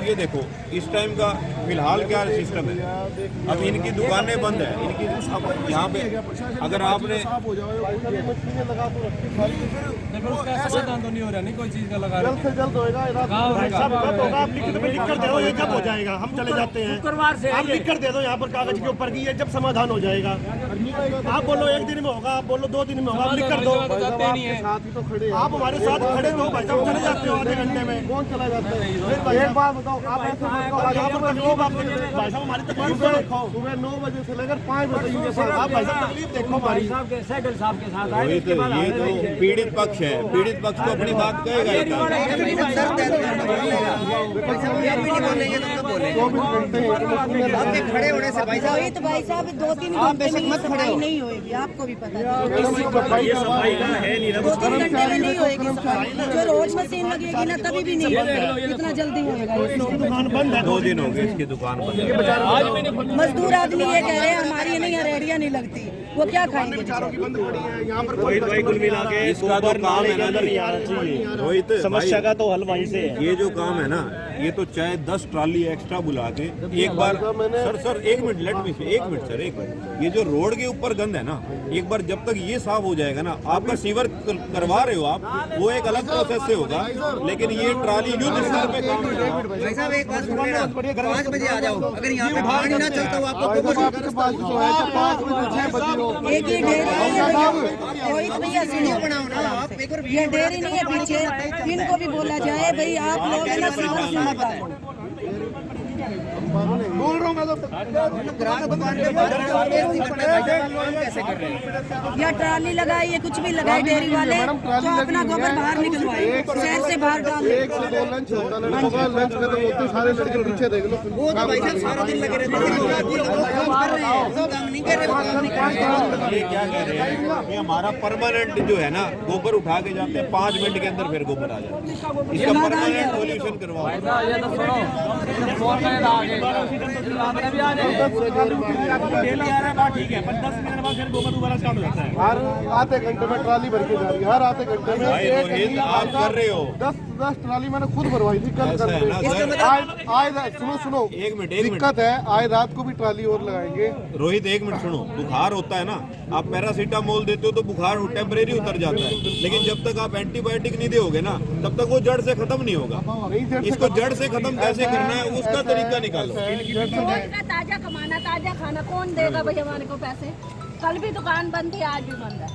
ये देखो इस टाइम का फिलहाल क्या सिस्टम है। अब इनकी दुकानें बंद है, इनकी अब यहाँ पे अगर आपने समाधान तो नहीं हो रहा, नहीं कोई चीज का लगा जल्द से जल्द होगा। आप लिख कर दे दो, ये जब हो जाएगा हम चले जाते हैं। शुक्रवार से आप लिख कर दे दो यहाँ पर कागज के ऊपर की, ये जब समाधान हो जाएगा। आप बोलो 1 दिन में होगा, आप बोलो 2 दिन में होगा, आप लिख कर दो। आप हमारे साथ खड़े हो भाई साहब, चले जाते हो आधे घंटे में। कौन चला जाता है? एक बात बताओ, आप ऐसे भाई साहब हमारी तकलीफ देखो। सुबह 9 बजे से लेकर 5 बजे आप भाई साहब तकलीफ देखो हमारी। सैगल साहब के साथ ये तो पीड़ित पक्ष है, पीड़ित पक्ष तो अपनी बात कहेगा ही। खड़े होने से भाई साहब 2-3 घंटे में सफाई नहीं होगी, आपको भी पता है। 2-3 घंटे में नहीं होगी सफाई, जो रोज मशीन लगेगी ना तभी भी नहीं होगा, इतना जल्दी होगा। दुकान बंद है, 2 दिन हो गए इसकी दुकान बंद है। मजदूर आदमी ये कह रहे हैं हमारी नहीं रेडियां नहीं लगती, वो क्या खाएंगे? इसका तो काम है ना रोहित, समस्या का तो हल वहीं से है। ये जो काम है ना, ये तो चाहे 10 ट्राली एक्स्ट्रा बुला के एक बार सर 1 मिनट लेट मी से 1 मिनट सर 1 मिनट। ये जो रोड के ऊपर गंद है ना, एक बार जब तक ये साफ हो जाएगा ना, आपका सीवर करवा रहे हो आप, वो एक अलग प्रोसेस से होगा, लेकिन ये ट्राली युद्ध स्तर पे काम है। भाई साहब एक बात सुनिए ना, 5 बजे आ जाओ, अगर यहाँ पे पानी ना चलता हो आपको एक ही डेयरी भैया सुनिए, बनाओ ना आप एक बार ये डेयरी नहीं है पीछे, इनको भी बोला जाए भाई आप लोग है ना सीवर से निकालो। बोल रहा हूँ मैं तो या ट्राली लगाई या कुछ भी लगाए डेयरी वाले तो अपना गोबर बाहर निकलवाए, शहर से बाहर डाल। 1 से 2 लंच होता है, लंच खत्म होते सारे लड़के पीछे देख लो। वो तो भाई साहब सारा दिन लगे रहते हैं, काम नहीं कर रहे। ये क्या कह रहे हैं कि हमारा परमानेंट जो है ना, गोबर उठा के जाते हैं 5 मिनट के अंदर फिर गोबर आ जाता है। इसका परमानेंट सोल्यूशन करवाओ। ठीक है, 10 मिनट बाद फिर गोबर दोबारा स्टार्ट हो जाता है। हर आधे घंटे में ट्राली भर के जा रही है, हर आधे घंटे में। भाई रोहित आप कर रहे हो 10 ट्राली मैंने खुद भरवाई थी कल। ऐसा है ना सर, सुनो एक मिनट दिक्कत है, आज रात को भी ट्राली और लगाएंगे। रोहित 1 मिनट सुनो। बुखार होता है ना, आप पैरासीटामोल देते हो तो बुखार टेम्परेरी उतर जाता है, लेकिन जब तक आप एंटीबायोटिक नहीं दोगे ना, तब तक वो जड़ से खत्म नहीं होगा। इसको जड़ से खत्म कैसे करना है, उसका तरीका निकालो। ताजा कमाना, ताजा खाना कौन देगा भाई हमारे को पैसे? कल भी दुकान बंद थी, आज भी बंद है।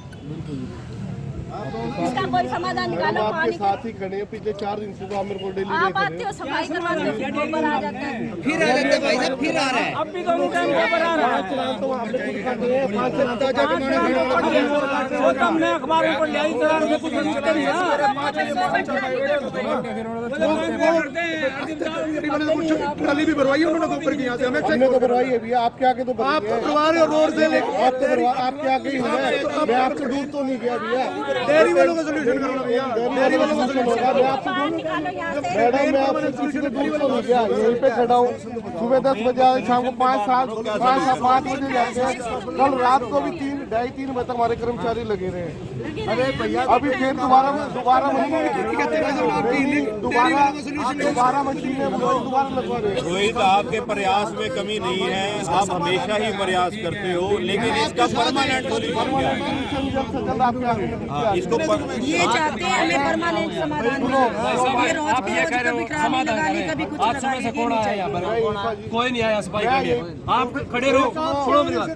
इसका कोई समाधान निकालो। आपके साथ ही खड़े हैं, पिछले 4 दिन से तो आप मेरे को डेली आप आते हो, सफाई करवाते हो, फिर गोबर आ जाता है। फिर आ जाते हैं भाई साहब, फिर आ रहा है। अब भी दोनों टाइम गोबर आ रहा है, तो आपने खुद खाते हैं 5 से ताजा कमाने वो तो हमने अखबारों पर ले आई तो कुछ ट्राली भी भरवाई उन्होंने गोबर की, यहाँ से हमने तो भरवाई है भैया। आपके आगे तो आप तो भरवा रहे हो रोड से, आपके आगे ही है। मैं आपसे दूर तो नहीं गया भैया, डेयरी वालों का सोल्यूशन करना भैया, डेयरी वालों का सोल्यूशन होगा। मैं आपसे मैडम, मैं आपसे किसी के दूर तो नहीं गया, यहीं पे खड़ा हूँ। सुबह 10 बजे आए, शाम को 5 बजे जाते हैं। कल रात को भी 2:30-3 बजे तक हमारे कर्मचारी लगे रहे। अरे भैया अभी फिर दोबारा मशीन है, दोबारा लगवा रहे हैं। रोहित आपके प्रयास में कमी नहीं है, आप हमेशा ही प्रयास करते हो, लेकिन इसका परमानेंट सोल्यूशन क्या है? इसको ये चाहते हैं हमें परमानेंट समाधान मिले। ये रोज के रोज कभी ट्राली लगाने, कभी कुछ लगाने, ये नहीं चाहिए। कोई नहीं आया सफाई करने। आप खड़े रहो, सुनो मेरी बात,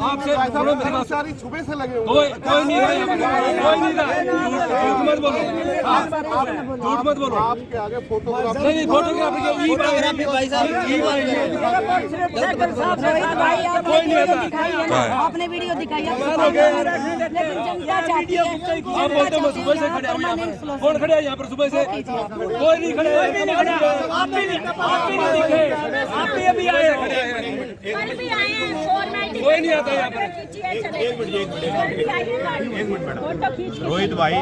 आपसे सुनो मेरी बात। सुबह से लगे कोई नहीं रहा, कोई नहीं रहा। झूठ मत बोलो, झूठ मत बोलो। आपके आगे फोटोग्राफ नहीं, फोटोग्राफी भाई साहब कोई नहीं आता। आपने वीडियो दिखाई है, लेकिन जनता चाहती है। आप बोलते हो सुबह से खड़े हैं यहाँ पर, कौन खड़े हैं यहाँ पर सुबह से? कोई नहीं खड़े, आप भी नहीं दिखे, आप भी अभी आए खड़े हैं। कल भी आए हैं, फॉर्मेलिटी कोई नहीं आता यहाँ पर। एक मिनट मैडम। रोहित भाई,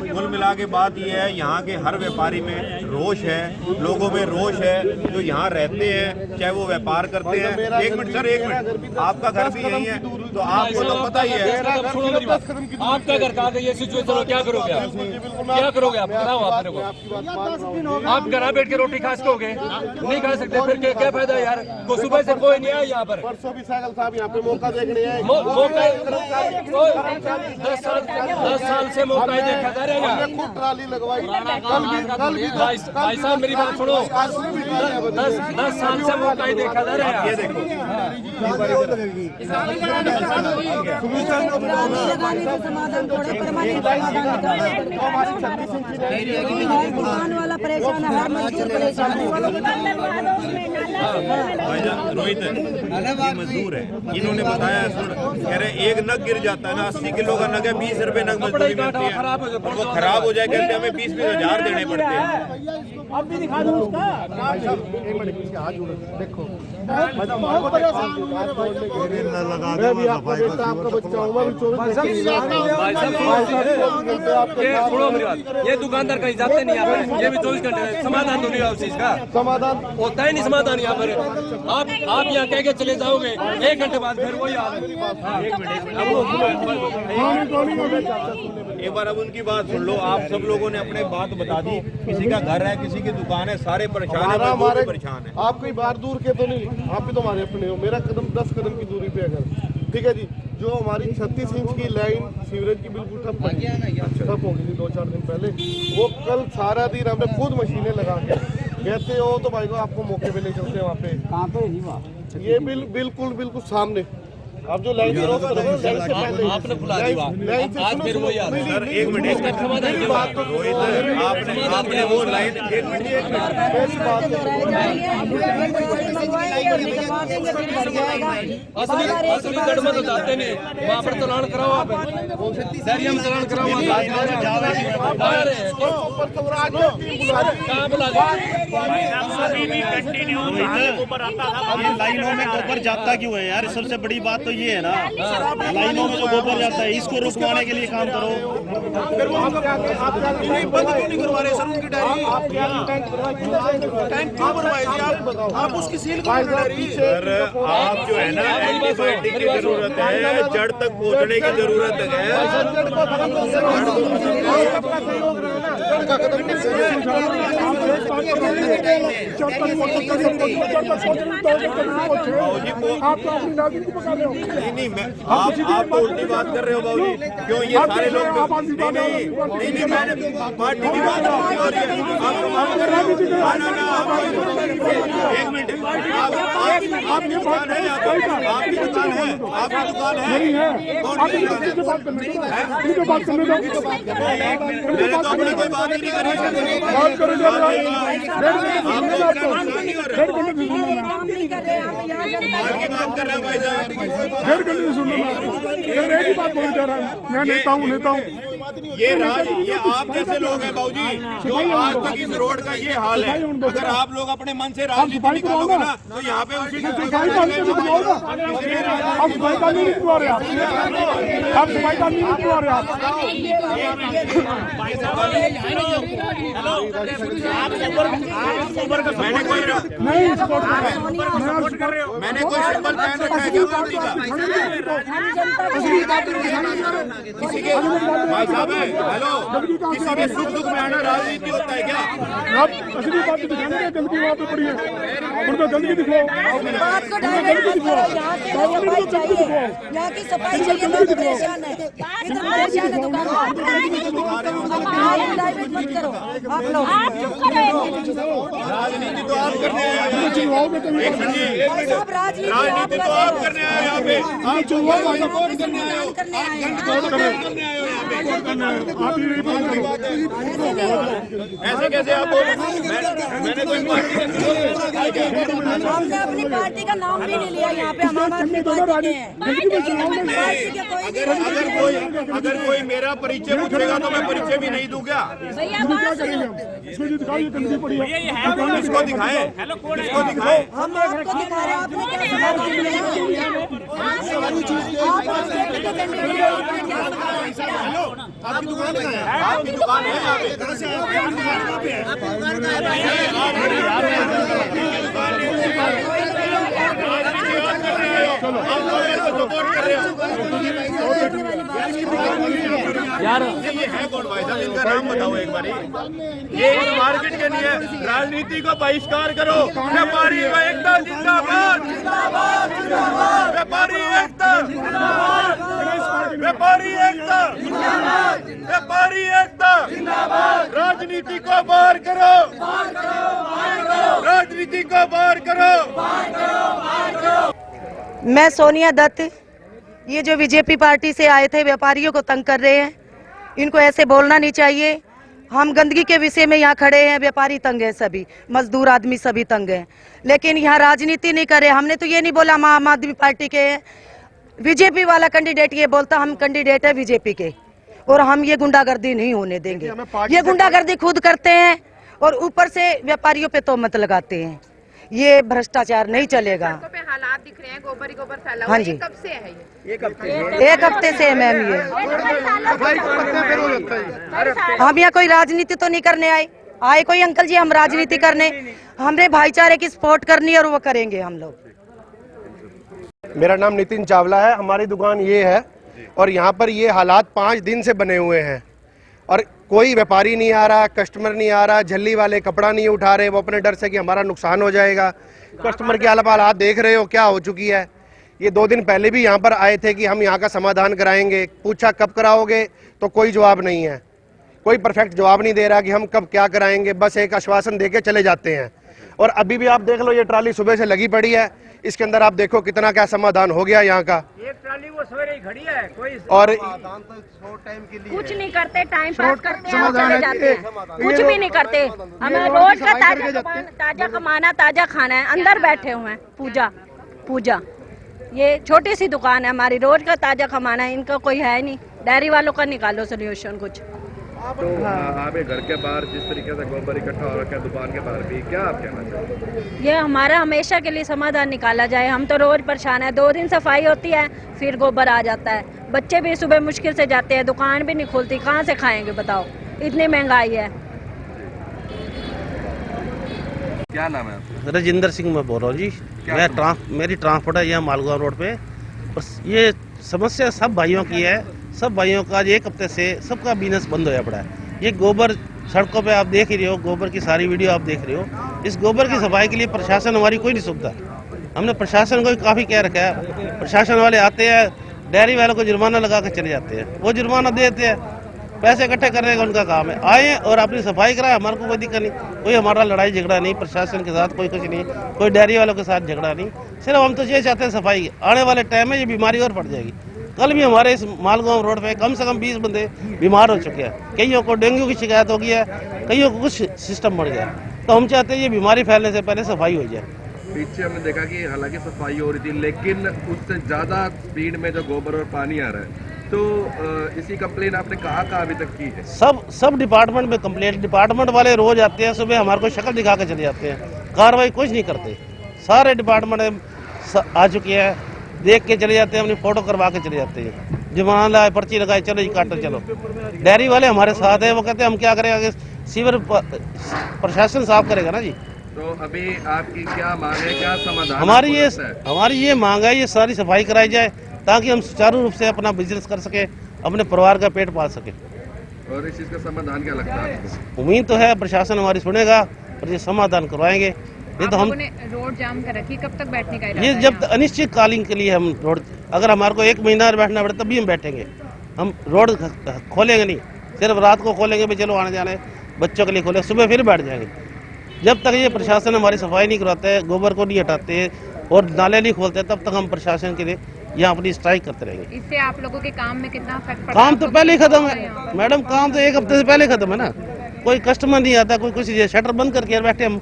कुल मिला के बात यह है, यहाँ के हर व्यापारी में रोष है, लोगों में रोष है, जो यहाँ रहते हैं, चाहे वो व्यापार करते हैं। 1 मिनट सर, 1 मिनट, आपका घर भी यही है, तो आपको तो पता ही है। आपका घर कहाँ ये सिचुएशन हो, क्या करोगे आप? क्या करोगे आप? बताओ आप मेरे को। आप घर बैठ के रोटी खा सकोगे? नहीं खा सकते, फिर क्या फायदा यार? को सुबह से कोई नहीं आया यहाँ पर। परसों भी साइकिल साहब यहाँ पे मौका देखने आए। मौका 10 साल से मौका ही देखा जा रहा है। खूब ट्राली लगवाई कल भी भाई साहब मेरी बात सुनो, 10 साल से मौका ही देखा जा रहा है। ये देखो लगाने से समाधान थोड़ा परमानेंट दुकान वाला परेशान है, हर मजदूर परेशान है। भाईजान रोहित ये मजदूर है, इन्होंने बताया कह रहे एक नग गिर जाता है ना, 80 किलो का नग है, 20 रुपए नग मजदूरी मिलती है, और वो खराब हो जाए कहते हैं हमें 20-20 हजार देने पड़ते हैं। अब भी दिखा दो उसका। एक मिनट पीछे हाथ जोड़ो, देखो मैं भी आपका बेटा, आपका बच्चा हूँ, मैं भी 24 सुनो मेरी बात, ये दुकानदार कहीं जाते नहीं यहाँ पर, ये भी 24 घंटे समाधान तो नहीं है उस चीज का, समाधान होता ही नहीं समाधान यहाँ पर। आप यहाँ कह के चले जाओगे, 1 घंटे बाद फिर वही हाल है। एक बार अब उनकी बात सुन लो। आप सब लोगों ने अपने बात बता दी, किसी का घर है, किसी की दुकान है, सारे परेशान है, मजदूर भी परेशान है। आप कोई बाहर दूर के तो नहीं, आप भी तो हमारे अपने हो। मेरा कदम 10 कदम की दूरी पे है घर, ठीक है जी। जो हमारी 36 इंच की लाइन सीवरेज की बिल्कुल ठप हो गई थी 2-4 दिन पहले, वो कल सारा दिन हमने खुद मशीनें लगा के कहते हो तो भाई को आपको मौके पे ले चलते हैं वहाँ पे। कहाँ पे नहीं वहाँ, ये बिल्कुल सामने। आप जो लाइन क्रॉस करोगे लाइन से पहले आपने बुला दिया, लाइन से आज फिर वही हाल है। सर एक मिनट, इसका समाधान की बात रोहित आपने वो लाइन, एक मिनट असली गढ़ में तो जाते नहीं, वहाँ पर चलान कराओ, आप दरिया में चलान कराओ, कहाँ बुला लाइनों में गोबर जाता क्यों है यार? सबसे बड़ी बात तो ये है ना, लाइनों में जो गोबर जाता है इसको रुकवाने के लिए काम करो। बंद क्यों नहीं करवा रहे सर उनकी डायरी? टैंक क्यों बनवाए जी आप उसकी सील सर आप जो है ना एंटीबायोटिक की जरूरत है, जड़ तक पहुंचने की जरूरत है। नहीं मैं आप तो उल्टी बात कर रहे हो बाबूजी, क्यों ये सारे लोग नहीं मैंने पार्टी की बात हो रही है। एक मिनट, आपकी दुकान है, आपकी दुकान है, आपकी दुकान है, मैंने तो अपनी कोई बात ही नहीं करी। बात कर रहे हैं भाई साहब, 1.5 घंटे से सुन रहा एक ही बात बोल जा रहा हूँ, मैं नेता हूँ। ये आप जैसे लोग हैं बाबूजी, जो आज तक इस रोड का ये हाल है। अगर आप लोग अपने मन से राजनीति निकालोगे ना तो यहाँ पे उसी आप सफाई कानून नहीं करवा रहे, आप सफाई कानून नहीं करवा रहे, मैंने कोई सिंबल पहन रखा है क्या पार्टी का? किसी के भाई साहब हेलो, किसी के सुख दुख में आना राजनीति होता है क्या? आप असली बात दिखाने का गंदगी वहाँ पे पड़ी है, उनको गंदगी दिखाओ, बात को डाइवर्ट मत करो, यहाँ की सफाई चाहिए, यहाँ की सफाई चाहिए, बहुत परेशान है, इधर परेशान है दुकान, आप डाइवर्ट मत करो, आप चुप करो, राजनीति तो आप करने आए हैं, सब राजनीति तो आप करने आए हैं यहाँ पे, आप सपोर्ट करने आए ऐसे कैसे आप मैंने कोई हमने अपनी पार्टी का नाम भी नहीं लिया यहाँ पे, हम आम आदमी पार्टी के हैं। अगर कोई मेरा परिचय पूछेगा तो मैं परिचय भी नहीं दूं क्या? इसको दिखाए, इसको दिखाए। हम आपको दिखा रहे हैं, आपने क्या सुधार किया? आपकी दुकान है, आपकी दुकान है यहाँ पे? कहाँ से सपोर्ट कर रहे हो, यार। ये है कौन भाई साहब, इनका नाम बताओ एक बार। ये इस मार्केट के लिए राजनीति को बहिष्कार करो। व्यापारी को एकता जिंदाबाद, व्यापारी एकता, व्यापारी एकता, व्यापारी एकता, राजनीति को बाहर करो, राजनीति को बाहर करो। मैं सोनिया दत्त, ये जो बीजेपी पार्टी से आए थे व्यापारियों को तंग कर रहे हैं, इनको ऐसे बोलना नहीं चाहिए। हम गंदगी के विषय में यहाँ खड़े हैं, व्यापारी तंग है, सभी मजदूर आदमी सभी तंग हैं, लेकिन यहाँ राजनीति नहीं करे। हमने तो ये नहीं बोला हम आम आदमी पार्टी के हैं, बीजेपी वाला कैंडिडेट ये बोलता हम कैंडिडेट है बीजेपी के, और हम ये गुंडागर्दी नहीं होने देंगे। ये गुंडागर्दी खुद करते हैं और ऊपर से व्यापारियों पे तोहमत लगाते हैं। ये भ्रष्टाचार नहीं चलेगा। पे हालात दिख रहे हैं, गोबर ही गोबर फैला हाँ हुआ है। जी। ये कब से है ये? एक हफ्ते से मैम ये हम यहाँ कोई राजनीति तो नहीं करने आए कोई अंकल जी, हम राजनीति करने, हमने भाईचारे की सपोर्ट करनी है और वो करेंगे हम लोग। मेरा नाम नितिन चावला है, हमारी दुकान ये है और यहाँ पर ये हालात 5 दिन से बने हुए हैं और कोई व्यापारी नहीं आ रहा, कस्टमर नहीं आ रहा, झल्ली वाले कपड़ा नहीं उठा रहे, वो अपने डर से कि हमारा नुकसान हो जाएगा। कस्टमर की हालात देख रहे हो क्या हो चुकी है। ये 2 दिन पहले भी यहाँ पर आए थे कि हम यहाँ का समाधान कराएंगे, पूछा कब कराओगे तो कोई जवाब नहीं है, कोई परफेक्ट जवाब नहीं दे रहा कि हम कब क्या कराएंगे, बस एक आश्वासन देके चले जाते हैं। और अभी भी आप देख लो, ये ट्राली सुबह से लगी पड़ी है, इसके अंदर आप देखो कितना क्या समाधान हो गया यहाँ का। एक ट्राली वो सवेरे ही खड़ी है, कोई और कुछ नहीं करते, टाइम पास करते हैं और चले जाते हैं, कुछ भी नहीं करते। हमें रोज का ताजा कमाना, ताजा खाना है, अंदर बैठे हुए हैं। पूजा ये छोटी सी दुकान है हमारी, रोज का ताजा कमाना है, इनका कोई है नहीं। डेयरी वालों का निकालो सोल्यूशन कुछ। तो आपके घर के बाहर जिस तरीके से गोबर इकट्ठा हो रखा है, दुकान के बाहर भी, क्या आप कहना चाहते हैं? ये हमारा हमेशा के लिए समाधान निकाला जाए। हम तो रोज परेशान है, 2 दिन सफाई होती है फिर गोबर आ जाता है। बच्चे भी सुबह मुश्किल से जाते हैं, दुकान भी नहीं खुलती, कहाँ से खाएंगे बताओ, इतनी महंगाई है। क्या नाम है आपका? राजेंद्र सिंह मैं बोल रहा हूँ जी। मेरी ट्रांसपोर्ट है यहाँ मालगांव रोड पे। ये समस्या सब भाइयों की है, सब भाइयों का 1 हफ्ते से सबका बिजनेस बंद होया पड़ा है। ये गोबर सड़कों पे आप देख ही रहे हो, गोबर की सारी वीडियो आप देख रहे हो। इस गोबर की सफाई के लिए प्रशासन हमारी कोई नहीं सुनता। हमने प्रशासन को काफ़ी कह रखा है, प्रशासन वाले आते हैं, डेयरी वालों को जुर्माना लगा कर चले जाते हैं, वो जुर्माना देते हैं, पैसे इकट्ठे करने का उनका काम है। आए और अपनी सफाई कराए, हमारे को कोई दिक्कत नहीं, कोई हमारा लड़ाई झगड़ा नहीं, प्रशासन के साथ कोई कुछ नहीं, कोई डेयरी वालों के साथ झगड़ा नहीं। सिर्फ हम तो ये चाहते हैं सफाई। आने वाले टाइम में ये बीमारी और बढ़ जाएगी। कल भी हमारे इस मालगांव रोड पे कम से कम 20 बंदे बीमार हो चुके हैं, कईयों को डेंगू की शिकायत हो गई है, कईयों को कुछ सिस्टम बढ़ गया। तो हम चाहते हैं ये बीमारी फैलने से पहले सफाई हो जाए। पीछे हमने देखा कि हालांकि सफाई हो रही थी, लेकिन उससे ज़्यादा स्पीड में जो गोबर और पानी आ रहा है, तो इसी कंप्लेन आपने कहाँ अभी तक की है? सब डिपार्टमेंट में कंप्लेंट, डिपार्टमेंट वाले रोज आते हैं, सुबह हमारे को शक्ल दिखा के चले जाते हैं, कार्रवाई कुछ नहीं करते। सारे डिपार्टमेंट आ चुके हैं, देख के चले जाते हैं, अपनी फोटो करवा के चले जाते हैं, जुर्माना लाए, पर्ची लगाए, चलो जी काटो चलो। डेयरी वाले हमारे साथ है, वो कहते हैं हम क्या करें, आगे सीवर प्रशासन साफ करेगा ना जी। तो अभी आपकी क्या मांग है, क्या समाधान? हमारी ये मांग है, ये सारी सफाई कराई जाए ताकि हम सुचारू रूप से अपना बिजनेस कर सके, अपने परिवार का पेट पाल सके। और इस चीज़ का समाधान क्या लगता है आपको? उम्मीद तो है प्रशासन हमारी सुनेगा और ये समाधान करवाएंगे। ये तो हम रोड जाम कर रखी, कब तक बैठने का ये जब अनिश्चित कालीन के लिए हम रोड, अगर हमारे को 1 महीना बैठना पड़े तब भी हम बैठेंगे। हम रोड खोलेंगे नहीं, सिर्फ रात को खोलेंगे भी, चलो आने जाने बच्चों के लिए खोले, सुबह फिर बैठ जाएंगे। जब तक ये प्रशासन हमारी सफाई नहीं करवाते है, गोबर को नहीं हटाते और नाले नहीं खोलते, तब तक हम प्रशासन के लिए यहाँ अपनी स्ट्राइक करते रहेंगे। इससे आप लोगों के काम में कितना इफेक्ट पड़ा? काम तो पहले ही खत्म है मैडम, काम तो 1 हफ्ते से पहले खत्म है ना। कोई कस्टमर नहीं आता, कोई कुछ, शटर बंद करके बैठे हम,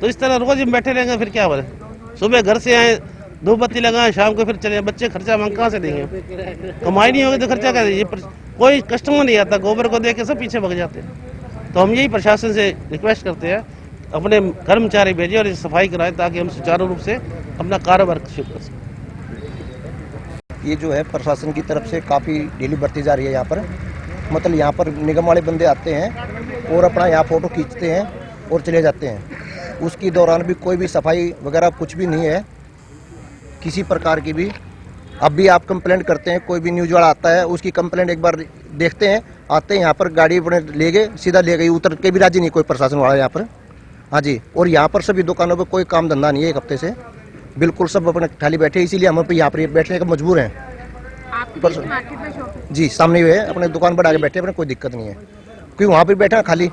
तो इस तरह रोज हम बैठे रहेंगे, फिर क्या बोले। सुबह घर से आए, धूप बत्ती लगाए, शाम को फिर चले, बच्चे खर्चा हम कहाँ से देंगे? कमाई नहीं होगी तो खर्चा क्या देंगे? कोई कस्टमर नहीं आता, गोबर को देख के सब पीछे भग जाते हैं। तो हम यही प्रशासन से रिक्वेस्ट करते हैं, अपने कर्मचारी भेजें और सफाई कराएं ताकि हम सुचारू रूप से अपना कारोबार शुरू कर सकें। ये जो है प्रशासन की तरफ से काफ़ी ढीली बरती जा रही है यहाँ पर। मतलब यहाँ पर निगम वाले बंदे आते हैं और अपना यहाँ फ़ोटो खींचते हैं और चले जाते हैं। उसकी दौरान भी कोई भी सफाई वगैरह कुछ भी नहीं है, किसी प्रकार की भी। अब भी आप कंप्लेंट करते हैं, कोई भी न्यूज वाला आता है उसकी कंप्लेंट एक बार देखते हैं, आते हैं यहाँ पर गाड़ी अपने ले गए, सीधा ले गई, उतर के भी राजी नहीं कोई प्रशासन वाला यहाँ पर। हाँ जी, और यहाँ पर सभी दुकानों पर कोई काम धंधा नहीं है एक हफ्ते से, बिल्कुल सब अपने खाली बैठे, इसीलिए हम यहाँ पर बैठने का मजबूर हैं। मार्केट में शॉप है? जी सामने ही है, अपने दुकान पर आके बैठे, अपने कोई दिक्कत नहीं है, क्योंकि वहाँ पर बैठा खाली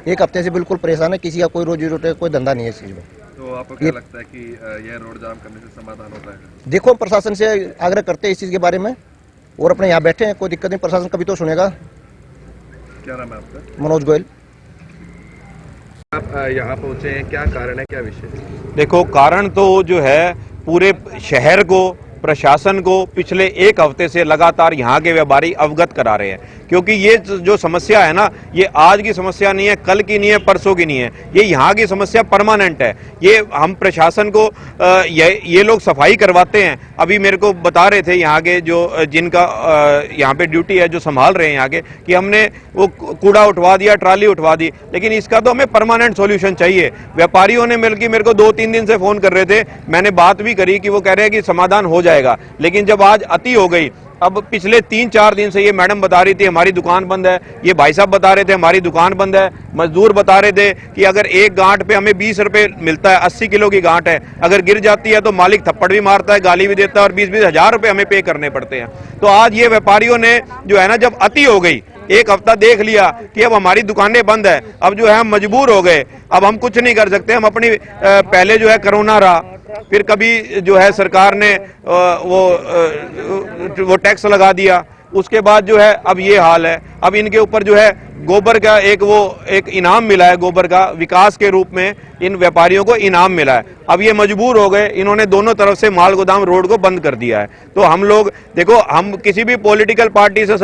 एक हफ्ते से बिल्कुल परेशान है, किसी का कोई रोजी रोटी कोई धंधा नहीं है इस चीज़ में। तो आपको क्या लगता है कि यह रोड जाम करने से समाधान होता है? देखो, प्रशासन से आग्रह करते हैं इस चीज़ के बारे में, और अपने यहाँ बैठे हैं, कोई दिक्कत नहीं, प्रशासन कभी तो सुनेगा। क्या नाम है आपका? मनोज गोयल। आप यहाँ पहुँचे हैं, क्या कारण है, क्या विषय है? देखो, कारण तो जो है पूरे शहर को, प्रशासन को पिछले एक हफ्ते से लगातार यहाँ के व्यापारी अवगत करा रहे हैं, क्योंकि ये जो समस्या है ना, ये आज की समस्या नहीं है, कल की नहीं है, परसों की नहीं है, ये यहाँ की समस्या परमानेंट है। ये हम प्रशासन को ये लोग सफाई करवाते हैं। अभी मेरे को बता रहे थे यहाँ के जो जिनका यहाँ पे ड्यूटी है, जो संभाल रहे हैं यहाँ के, कि हमने वो कूड़ा उठवा दिया, ट्राली उठवा दी, लेकिन इसका तो हमें परमानेंट सॉल्यूशन चाहिए। व्यापारियों ने मिलकर मेरे को 2-3 दिन से फोन कर रहे थे, मैंने बात भी करी कि वो कह रहे हैं कि समाधान हो जाएगा, लेकिन जब आज अति हो गई, अब पिछले 3-4 दिन से ये मैडम बता रही थी हमारी दुकान बंद है, ये भाई साहब बता रहे थे हमारी दुकान बंद है, मजदूर बता रहे थे कि अगर एक गांठ पे हमें 20 रुपए मिलता है, 80 किलो की गांठ है, अगर गिर जाती है तो मालिक थप्पड़ भी मारता है, गाली भी देता है, और 20-20 हजार रुपए हमें पे करने पड़ते हैं। तो आज ये व्यापारियों ने जो है ना, जब अति हो गई, एक हफ्ता देख लिया कि अब हमारी दुकानें बंद है, अब जो है हम मजबूर हो गए, अब हम कुछ नहीं कर सकते। हम अपनी पहले जो है कोरोना रहा, फिर कभी जो है सरकार ने वो टैक्स लगा दिया, उसके बाद जो है अब ये हाल है। अब इनके ऊपर जो है गोबर का एक इनाम मिला है, गोबर का विकास के रूप में इन व्यापारियों को इनाम मिला है। अब ये मजबूर हो गए, इन्होंने दोनों तरफ से माल गोदाम रोड को बंद कर दिया है। तो हम लोग देखो, हम किसी भी पॉलिटिकल पार्टी से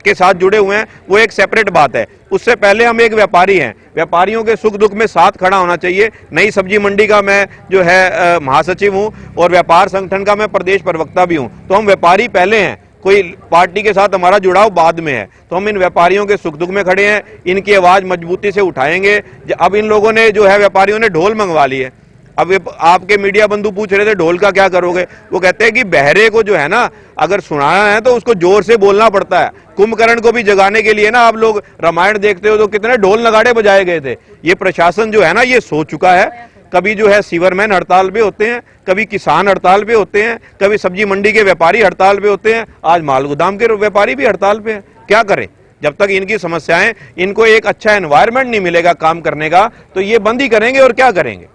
के साथ जुड़े हुए हैं, वो एक सेपरेट बात है। उससे पहले हम एक व्यापारी हैं, व्यापारियों के सुख दुख में साथ खड़ा होना चाहिए। नई सब्जी मंडी का मैं जो है महासचिव हूं, और व्यापार संगठन का मैं प्रदेश प्रवक्ता भी हूं। तो हम व्यापारी पहले हैं, कोई पार्टी के साथ हमारा जुड़ाव बाद में है। तो हम इन व्यापारियों के सुख दुख में खड़े हैं, इनकी आवाज मजबूती से उठाएंगे। अब इन लोगों ने जो है, व्यापारियों ने ढोल मंगवा ली है। अब आपके मीडिया बंधु पूछ रहे थे ढोल का क्या करोगे, वो कहते हैं कि बहरे को जो है ना, अगर सुनाना है तो उसको जोर से बोलना पड़ता है। कुंभकर्ण को भी जगाने के लिए ना, आप लोग रामायण देखते हो तो कितने ढोल नगाड़े बजाए गए थे। ये प्रशासन जो है ना, ये सो चुका है। कभी जो है सीवरमैन हड़ताल पे होते हैं, कभी किसान हड़ताल पे होते हैं, कभी सब्जी मंडी के व्यापारी हड़ताल पे होते हैं, आज माल गोदाम के व्यापारी भी हड़ताल पे हैं। क्या करें? जब तक इनकी समस्याएं, इनको एक अच्छा एनवायरनमेंट नहीं मिलेगा काम करने का, तो ये बंद ही करेंगे और क्या करेंगे।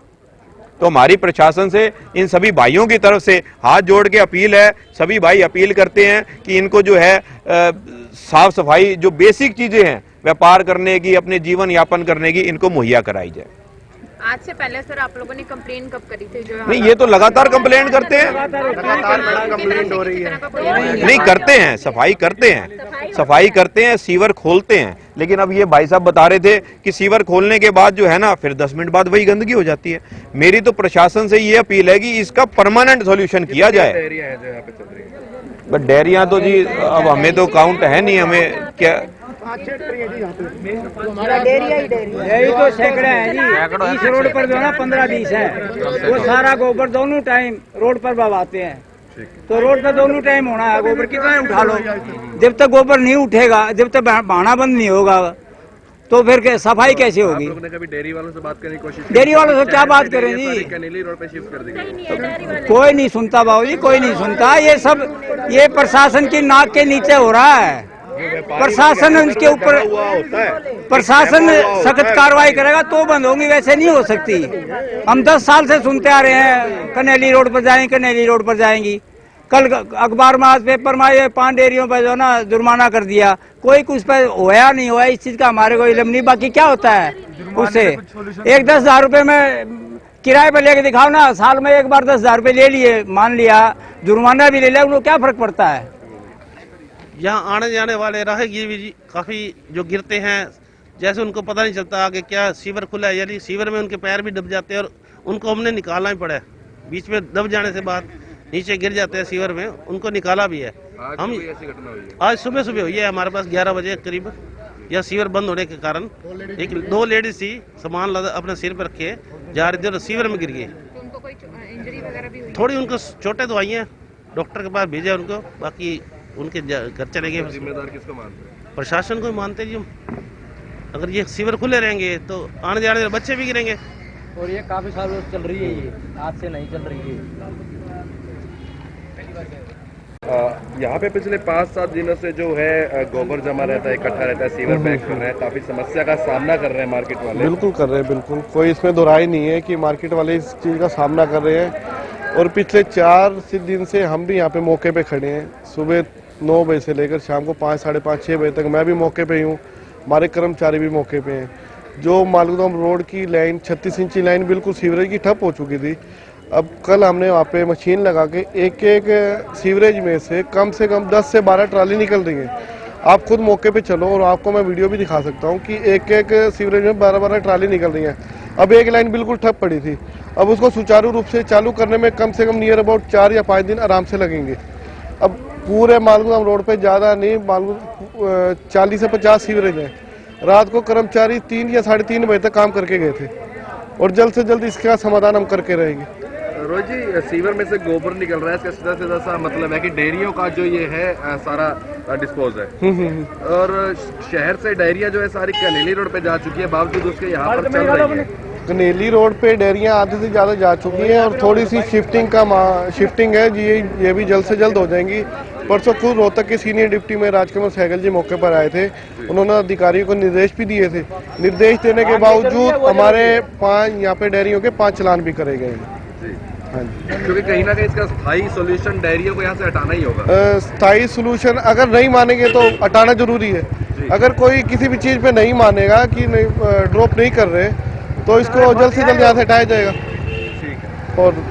तो हमारी प्रशासन से, इन सभी भाइयों की तरफ से हाथ जोड़ के अपील है, सभी भाई अपील करते हैं कि इनको जो है साफ सफाई, जो बेसिक चीजें हैं व्यापार करने की, अपने जीवन यापन करने की, इनको मुहैया कराई जाए। आज से पहले सर आप लोगों ने कंप्लेन कब करी थी? जो नहीं, ये तो लगातार कंप्लेंट करते हैं, कंप्लेंट हो रही है। नहीं करते हैं, सफाई करते हैं, सफाई करते हैं, सीवर खोलते हैं, लेकिन अब ये भाई साहब बता रहे थे कि सीवर खोलने के बाद जो है ना, फिर 10 मिनट बाद वही गंदगी हो जाती है। मेरी तो प्रशासन से ये अपील है कि इसका परमानेंट सॉल्यूशन किया जाए। बट डेयरियां तो जी, अब हमें तो काउंट है नहीं, हमें क्या डेयरी तो सैकड़े हैं जी। इस रोड पर जो है ना 15-20 है, वो सारा गोबर दोनों टाइम रोड पर बहाते हैं। तो रोड पर दोनों टाइम होना है, गोबर कितना उठा लो। जब तक गोबर नहीं उठेगा, जब तक बहाना बंद नहीं होगा, तो फिर सफाई कैसे होगी? आप लोगों ने कभी डेयरी वालों से बात करने की कोशिश की? डेयरी वालों से क्या बात करें जी, कनेली रोड पे शिफ्ट कर देंगे। कोई नहीं सुनता बाबू जी, कोई नहीं सुनता। ये सब ये प्रशासन की नाक के नीचे हो रहा है। प्रशासन इसके ऊपर, प्रशासन सख्त कार्रवाई करेगा तो बंद होंगी, वैसे नहीं हो सकती। हम 10 साल से सुनते आ रहे हैं कनेली रोड पर जाएंगी, कनेली रोड पर जाएंगी। कल अखबार में, आज पेपर में ये 5 डेयरियों पर जो ना जुर्माना कर दिया, कोई कुछ पर होया नहीं हुआ, इस चीज का हमारे को इल्म नहीं। बाकी क्या होता है उससे? 10 हजार रुपए में किराए पे लेके दिखाओ ना, साल में एक बार 10 हजार रुपए ले लिए, मान लिया, जुर्माना भी ले लिया, उनको क्या फर्क पड़ता है? यहाँ आने जाने वाले राहगीर भी काफ़ी जो गिरते हैं, जैसे उनको पता नहीं चलता आगे क्या सीवर खुला है, यानी सीवर में उनके पैर भी दब जाते हैं, और उनको हमने निकालना ही पड़ा है। बीच में दब जाने से बाद नीचे गिर जाते हैं सीवर में, उनको निकाला भी है। हम ऐसी घटना हुई है? आज सुबह सुबह हुई है हमारे पास 11 बजे करीब। यह सीवर बंद होने के कारण 2 लेडीज थी, सामान अपने सिर पर रखे जा रही थी और सीवर में गिर गई। उनको कोई इंजरी वगैरह भी हुई? थोड़ी उनको चोटें तो आई हैं, डॉक्टर के पास भेजा उनको, बाकी उनके घर चले गए। जिम्मेदार किसको मानते हैं? प्रशासन को ही मानते जी हम। अगर ये सीवर खुले रहेंगे तो आने जाने वाले बच्चे भी गिरेंगे। और ये काफी सालों से चल रही है, ये आज से नहीं चल रही है। यहाँ पे पिछले 5-7 दिनों से जो है गोबर जमा रहता है, इकट्ठा रहता है, सीवर बैक कर रहे हैं, काफी समस्या का सामना कर रहे हैं मार्केट वाले। बिल्कुल कर रहे हैं, बिल्कुल कोई इसमें दोराई नहीं है कि मार्केट वाले इस चीज़ का सामना कर रहे हैं। और पिछले 4 दिन से हम भी यहाँ पे मौके पे खड़े हैं। सुबह 9 बजे से लेकर शाम को 5, साढ़े 5, 6 बजे तक मैं भी मौके पे ही हूँ, हमारे कर्मचारी भी मौके पे हैं। जो मालगुदाम रोड की लाइन 36 इंची लाइन बिल्कुल सीवरेज की ठप हो चुकी थी। अब कल हमने वहाँ पे मशीन लगा के एक सीवरेज में से कम 10 से 12 ट्राली निकल रही है। आप खुद मौके पे चलो और आपको मैं वीडियो भी दिखा सकता हूँ कि एक सीवरेज में 12 ट्राली निकल रही है। अब एक लाइन बिल्कुल ठप पड़ी थी, अब उसको सुचारू रूप से चालू करने में कम से कम नियर अबाउट 4 या 5 दिन आराम से लगेंगे। अब पूरे मालगुदाम रोड पे ज़्यादा नहीं, 40 से 50 सीवरेज हैं। रात को कर्मचारी 3 या 3:30 बजे तक काम करके गए थे और जल्द से जल्द इसका समाधान हम करके रहेंगे। रोहित जी, सीवर में से गोबर निकल रहा है, इसका सीधा सीधा सा मतलब है कि डेयरियों का जो ये है सारा डिस्पोज है। और शहर से डेयरियां जो है सारी कनेली रोड पे जा चुकी है, बावजूद उसके यहाँ पर चल रही है। कनेली रोड पे डेयरियां आधे से ज़्यादा जा चुकी हैं और थोड़ी सी शिफ्टिंग है जी, ये भी जल्द से जल्द हो जाएंगी। परसों खुद रोहतक के सीनियर डिप्टी में राजकमल सहगल जी मौके पर आए थे, उन्होंने अधिकारियों को निर्देश भी दिए थे। निर्देश देने के बावजूद हमारे 5 यहाँ पे डेयरियों के 5 चालान भी करे गए हैं। हाँ जी, क्योंकि कहीं ना कहीं इसका स्थायी सोल्यूशन डेयरियों को यहाँ से हटाना ही होगा। स्थायी सोल्यूशन अगर नहीं मानेंगे तो हटाना जरूरी है। अगर कोई किसी भी चीज़ पे नहीं मानेगा कि नहीं ड्रॉप नहीं कर रहे तो इसको जल्द से जल्द यहाँ से हटाया जाएगा। ठीक है। और